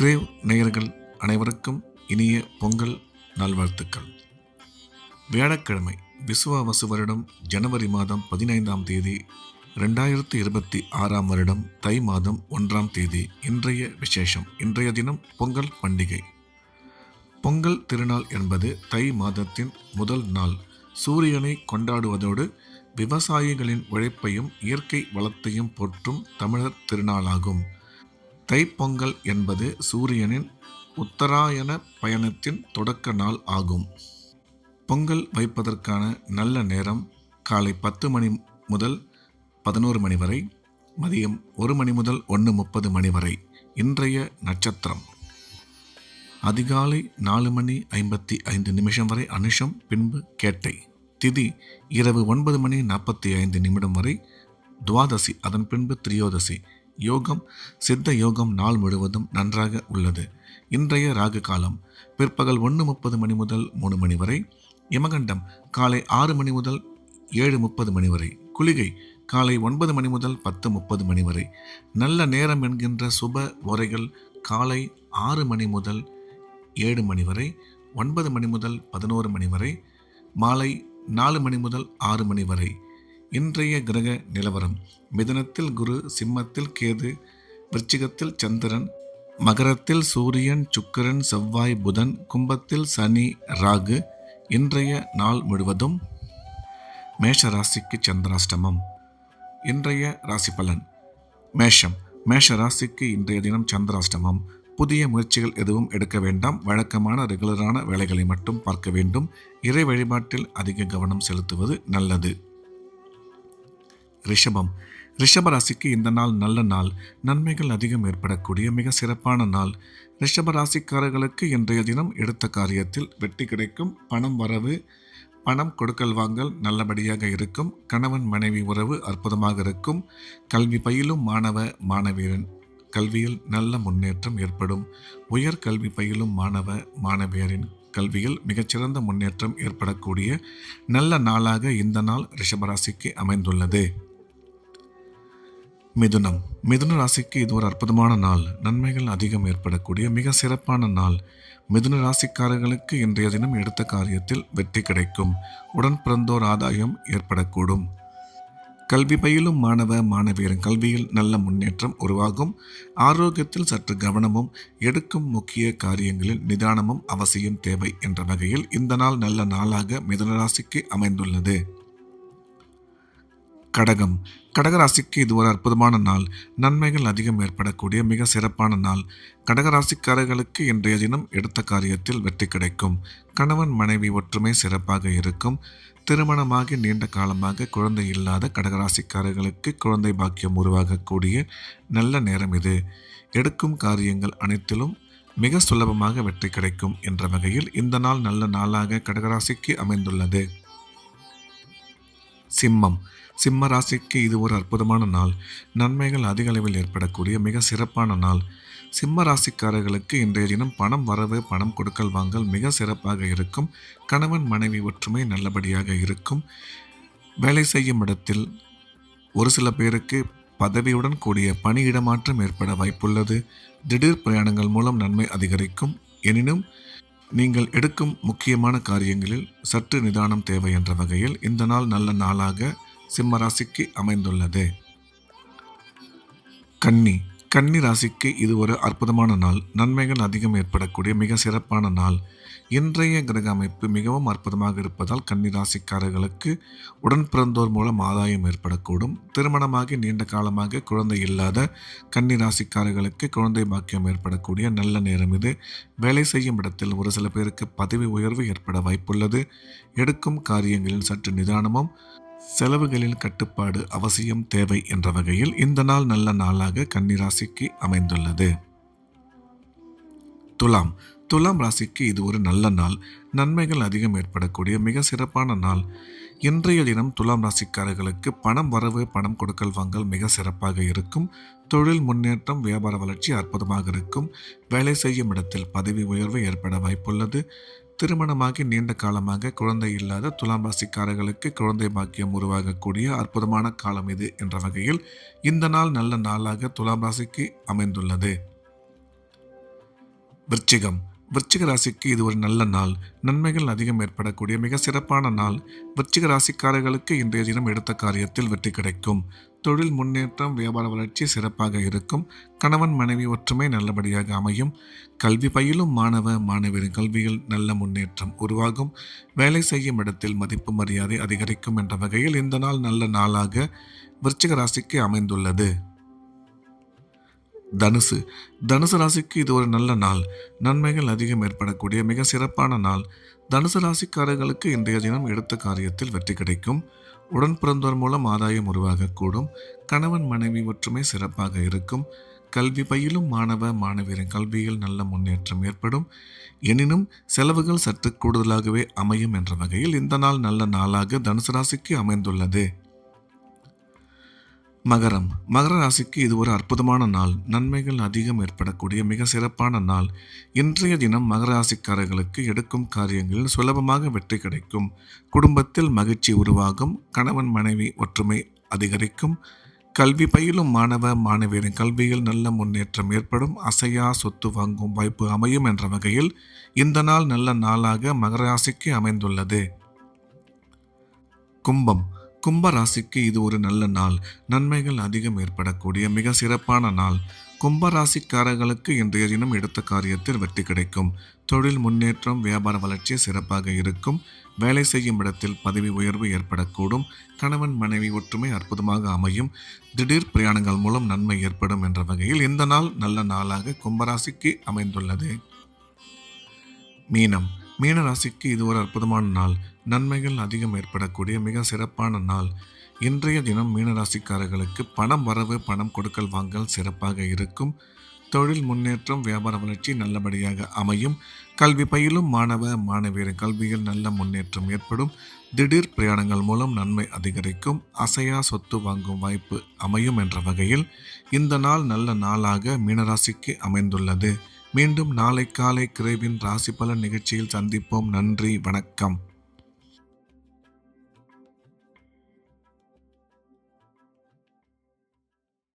Grave நேயர்கள் அனைவருக்கும் இனிய பொங்கல் நல்வாழ்த்துக்கள். வியாழக்கிழமை விசுவாவசு வருடம் ஜனவரி மாதம் 15ஆம் தேதி 2026ஆம் வருடம் தை மாதம் 1ஆம் தேதி. இன்றைய விசேஷம். இன்றைய தினம் பொங்கல் பண்டிகை. பொங்கல் திருநாள் என்பது தை மாதத்தின் முதல் நாள். சூரியனை கொண்டாடுவதோடு விவசாயிகளின் உழைப்பையும் இயற்கை வளத்தையும் போற்றும் தமிழர் திருநாளாகும். தைப்பொங்கல் என்பது சூரியனின் உத்தராயண பயணத்தின் தொடக்க நாள் ஆகும். பொங்கல் வைப்பதற்கான நல்ல நேரம் காலை 10 மணி முதல் 11 மணி வரை, மதியம் 1 மணி முதல் 1:30 மணி வரை. இன்றைய நட்சத்திரம் அதிகாலை 4 மணி 55 நிமிஷம் வரை அனுஷம், பின்பு கேட்டை. திதி இரவு 9 மணி 45 நிமிடம் வரை துவாதசி, அதன் பின்பு திரியோதசி. யோகம் சித்த யோகம். நாள் முழுவதும் நன்றாக உள்ளது. இன்றைய ராகு காலம் பிற்பகல் 1:30 மணி முதல் 3 மணி வரை. யமகண்டம் காலை 6 மணி முதல் 7:30 மணி வரை. குளிகை காலை 9 மணி முதல் 10:30 மணி வரை. நல்ல நேரம் என்கின்ற சுப உரைகள் காலை 6 மணி முதல் 7 மணி வரை, 9 மணி முதல் 11 மணி வரை, மாலை 4 மணி முதல் 6 மணி வரை. இன்றைய கிரக நிலவரம்: மிதுனத்தில் குரு, சிம்மத்தில் கேது, விருச்சிகத்தில் சந்திரன், மகரத்தில் சூரியன், சுக்கிரன், செவ்வாய், புதன், கும்பத்தில் சனி, ராகு. இன்றைய நாள் முழுவதும் மேஷ ராசிக்கு சந்திராஷ்டமம். இன்றைய ராசி பலன்: மேஷம். மேஷ ராசிக்கு இன்றைய தினம் சந்திராஷ்டமம். புதிய முயற்சிகள் எதுவும் எடுக்க வேண்டாம். வழக்கமான ரெகுலரான வேலைகளை மட்டும் பார்க்க வேண்டும். இறை வழிபாட்டில் அதிக கவனம் செலுத்துவது நல்லது. ரிஷபம். ரிஷப ராசிக்கு இந்த நாள் நல்ல நாள். நன்மைகள் அதிகம் ஏற்படக்கூடிய மிக சிறப்பான நாள். ரிஷப ராசிக்காரர்களுக்கு இன்றைய தினம் எடுத்த காரியத்தில் வெற்றி கிடைக்கும். பணம் வரவு, பணம் கொடுக்கல் வாங்கல் நல்லபடியாக இருக்கும். கணவன் மனைவி உறவு அற்புதமாக இருக்கும். கல்வி பயிலும் மாணவ மாணவியரின் கல்வியில் நல்ல முன்னேற்றம் ஏற்படும். உயர் கல்வி பயிலும் மாணவ மாணவியரின் கல்வியில் மிகச்சிறந்த முன்னேற்றம் ஏற்படக்கூடிய நல்ல நாளாக இந்த நாள் ரிஷபராசிக்கு அமைந்துள்ளது. மிதுனம். மிதுன ராசிக்கு இது ஒரு அற்புதமான நாள். நன்மைகள் அதிகம் ஏற்படக்கூடிய மிக சிறப்பான நாள். மிதுன ராசிக்காரர்களுக்கு இன்றைய தினம் எடுத்த காரியத்தில் வெற்றி கிடைக்கும். உடன் பிறந்தோர் ஆதாயம் ஏற்படக்கூடும். கல்வி பயிலும் மாணவ மாணவியரின் கல்வியில் நல்ல முன்னேற்றம் உருவாகும். ஆரோக்கியத்தில் சற்று கவனமும், எடுக்கும் முக்கிய காரியங்களில் நிதானமும் அவசியம் தேவை என்ற வகையில் இந்த நாள் நல்ல நாளாக மிதுன ராசிக்கு அமைந்துள்ளது. கடகம். கடகராசிக்கு இது ஒரு அற்புதமான நாள். நன்மைகள் அதிகம் ஏற்படக்கூடிய மிக சிறப்பான நாள். கடகராசிக்காரர்களுக்கு இன்றைய தினம் எடுத்த காரியத்தில் வெற்றி கிடைக்கும். கணவன் மனைவி ஒற்றுமை சிறப்பாக இருக்கும். திருமணமாகி நீண்ட காலமாக குழந்தை இல்லாத கடகராசிக்காரர்களுக்கு குழந்தை பாக்கியம் உருவாகக்கூடிய நல்ல நேரம் இது. எடுக்கும் காரியங்கள் அனைத்திலும் மிக சுலபமாக வெற்றி கிடைக்கும் என்ற வகையில் இந்த நாள் நல்ல நாளாக கடகராசிக்கு அமைந்துள்ளது. சிம்மம். சிம்ம ராசிக்கு இது ஒரு அற்புதமான நாள். நன்மைகள் அதிக அளவில் ஏற்படக்கூடிய மிக சிறப்பான நாள். சிம்ம ராசிக்காரர்களுக்கு இன்றைய தினம் பணம் வரவு, பணம் கொடுக்கல் வாங்கல் மிக சிறப்பாக இருக்கும். கணவன் மனைவி ஒற்றுமை நல்லபடியாக இருக்கும். வேலை செய்யும் இடத்தில் ஒரு சில பேருக்கு பதவியுடன் கூடிய பணியிடமாற்றம் ஏற்பட வாய்ப்புள்ளது. திடீர் பிரயாணங்கள் மூலம் நன்மை அதிகரிக்கும். எனினும் நீங்கள் எடுக்கும் முக்கியமான காரியங்களில் சற்று நிதானம் தேவை என்ற வகையில் இந்த நாள் நல்ல நாளாக சிம்ம ராசிக்கு அமைந்துள்ளது. கன்னி. கன்னி ராசிக்கு இது ஒரு அற்புதமான நாள். நன்மைகள் அதிகம் ஏற்படக்கூடிய மிக சிறப்பான நாள். இன்றைய கிரக அமைப்பு மிகவும் அற்புதமாக இருப்பதால் கன்னி ராசிக்காரர்களுக்கு உடன் பிறந்தோர் மூலம் ஆதாயம் ஏற்படக்கூடும். திருமணமாகி நீண்ட காலமாக குழந்தை இல்லாத கன்னி ராசிக்காரர்களுக்கு குழந்தை பாக்கியம் ஏற்படக்கூடிய நல்ல நேரம் இது. வேலை செய்யும் இடத்தில் ஒரு சில பேருக்கு பதவி உயர்வு ஏற்பட வாய்ப்புள்ளது. எடுக்கும் காரியங்களில் சற்று நிதானமும், செலவுகளில் கட்டுப்பாடு அவசியம் தேவை என்ற வகையில் இந்த நாள் நல்ல நாளாக கன்னிராசிக்கு அமைந்துள்ளது. துலாம். துலாம் ராசிக்கு இது ஒரு நல்ல நாள். நன்மைகள் அதிகம் ஏற்படக்கூடிய மிக சிறப்பான நாள். இன்றைய தினம் துலாம் ராசிக்காரர்களுக்கு பணம் வரவு, பணம் கொடுக்கல் வாங்கல் மிக சிறப்பாக இருக்கும். தொழில் முன்னேற்றம், வியாபார வளர்ச்சி அற்புதமாக இருக்கும். வேலை செய்யும் இடத்தில் பதவி உயர்வு ஏற்பட வாய்ப்புள்ளது. திருமணமாகி நீண்ட காலமாக குழந்தை இல்லாத துலாம் ராசிக்காரர்களுக்கு குழந்தை பாக்கியம் உருவாகக்கூடிய அற்புதமான காலம் இது என்ற வகையில் இந்த நாள் நல்ல நாளாக துலாம் ராசிக்கு அமைந்துள்ளது. விருச்சிகம். விருச்சிக ராசிக்கு இது ஒரு நல்ல நாள். நன்மைகள் அதிகம் ஏற்படக்கூடிய மிக சிறப்பான நாள். விருச்சிக ராசிக்காரர்களுக்கு இன்றைய தினம் எடுத்த காரியத்தில் வெற்றி கிடைக்கும். தொழில் முன்னேற்றம், வியாபார வளர்ச்சி சிறப்பாக இருக்கும். கணவன் மனைவி ஒற்றுமை நல்லபடியாக அமையும். கல்வி பயிலும் மாணவ மாணவியரின் கல்வியில் நல்ல முன்னேற்றம் உருவாகும். வேலை செய்யும் இடத்தில் மதிப்பு மரியாதை அதிகரிக்கும் என்ற வகையில் இந்த நாள் நல்ல நாளாக விருச்சிக ராசிக்கு அமைந்துள்ளது. தனுசு. தனுசு ராசிக்கு இது ஒரு நல்ல நாள். நன்மைகள் அதிகம் ஏற்படக்கூடிய மிக சிறப்பான நாள். தனுசு ராசிக்காரர்களுக்கு இன்றைய தினம் எடுத்த காரியத்தில் வெற்றி கிடைக்கும். உடன் பிறந்தோர் மூலம் ஆதாயம் உருவாகக்கூடும். கணவன் மனைவி ஒற்றுமை சிறப்பாக இருக்கும். கல்வி பயிலும் மாணவ மாணவியரின் கல்வியில் நல்ல முன்னேற்றம் ஏற்படும். எனினும் செலவுகள் சற்று கூடுதலாகவே அமையும் என்ற வகையில் இந்த நாள் நல்ல நாளாக தனுசு ராசிக்கு அமைந்துள்ளது. மகரம். மகர ராசிக்கு இது ஒரு அற்புதமான நாள். நன்மைகள் அதிகம் ஏற்படக்கூடிய மிக சிறப்பான நாள். இன்றைய தினம் மகர ராசிக்காரர்களுக்கு எடுக்கும் காரியங்களில் சுலபமாக வெற்றி கிடைக்கும். குடும்பத்தில் மகிழ்ச்சி உருவாகும். கணவன் மனைவி ஒற்றுமை அதிகரிக்கும். கல்வி பயிலும் மாணவ மாணவியரின் கல்வியில் நல்ல முன்னேற்றம் ஏற்படும். அசையா சொத்து வாங்கும் வாய்ப்பு அமையும் என்ற வகையில் இந்த நாள் நல்ல நாளாக மகர ராசிக்கு அமைந்துள்ளது. கும்பம். கும்ப ராசிக்கு இது ஒரு நல்ல நாள். நன்மைகள் அதிகம் ஏற்படக்கூடிய மிக சிறப்பான நாள். கும்ப ராசிக்காரர்களுக்கு இன்றைய தினம் எடுத்த காரியத்தில் வெற்றி கிடைக்கும். தொழில் முன்னேற்றம், வியாபார வளர்ச்சி சிறப்பாக இருக்கும். வேலை செய்யும் இடத்தில் பதவி உயர்வு ஏற்படக்கூடும். கணவன் மனைவி ஒற்றுமை அற்புதமாக அமையும். திடீர் பிரயாணங்கள் மூலம் நன்மை ஏற்படும் என்ற வகையில் இந்த நாள் நல்ல நாளாக கும்பராசிக்கு அமைந்துள்ளது. மீனம். மீன ராசிக்கு இது ஒரு அற்புதமான நாள். நன்மைகள் அதிகம் ஏற்படக்கூடிய மிக சிறப்பான நாள். இன்றைய தினம் மீனராசிக்காரர்களுக்கு பணம் வரவு, பணம் கொடுக்கல் வாங்கல் சிறப்பாக இருக்கும். தொழில் முன்னேற்றம், வியாபார வளர்ச்சி நல்லபடியாக அமையும். கல்வி பயிலும் மாணவ மாணவியரின் கல்வியில் நல்ல முன்னேற்றம் ஏற்படும். திடீர் பிரயாணங்கள் மூலம் நன்மை அதிகரிக்கும். அசையா சொத்து வாங்கும் வாய்ப்பு அமையும் என்ற வகையில் இந்த நாள் நல்ல நாளாக மீனராசிக்கு அமைந்துள்ளது. மீண்டும் நாளை காலை கிரேவின் ராசி பலன் நிகழ்ச்சியில் சந்திப்போம். நன்றி, வணக்கம்.